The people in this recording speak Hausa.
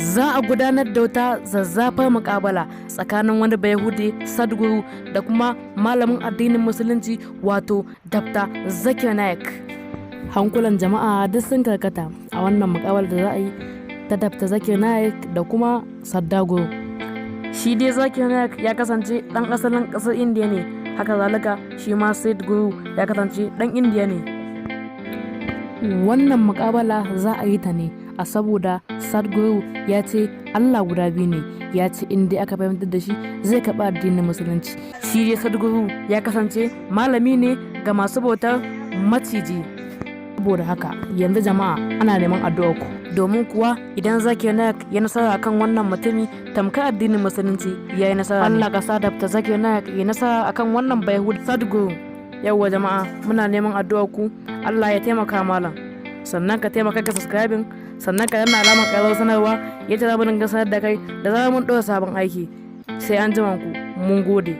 za a gudanar da wata zazzafar muƙabala tsakanin wani Bayahudi Sadhguru da kuma malamin addinin musulunci wato Dr. Zakir Naik. Hankulan jama'a duk sun karkata a wannan muƙabalar da za a yi ta Dr. Zakir Naik da kuma Sadhguru. Shi dai Zakir Naik ya kasance ɗan asalin ƙasar Indiya ne, haka zalika shi ma Sadhguru ya kasance ɗan Indiya ne. Wannan muƙabala za a yi ta ne a saboda Sadhguru ya ce Allah guda biyu ne, ya ce in dai aka fahimtar da shi zai karɓi addinin musulunci. Shi dai Sadhguru ya kasance malami ne ga masu bautar maciji. Saboda haka yanzu jama'a ana neman addu'ar ku, domin kuwa idan Zakir Naik ya nasara akan wannan mutumi tamkar addinin musulunci ya yi nasara. Allah ka sa Dr. Zakir Naik ya nasara akan wannan Bayahudi Sadhguru. Yawwa jama'a muna neman addu'ar ku, Allah ya taimaka malam. Sannan ka taimaka ka subscribing, sannan ka danna alamar ƙarar sanarwa ya ci zamu dinga sanar da kai da zarar mun ɗora sabon aiki. Sai an jima ku, mun gode.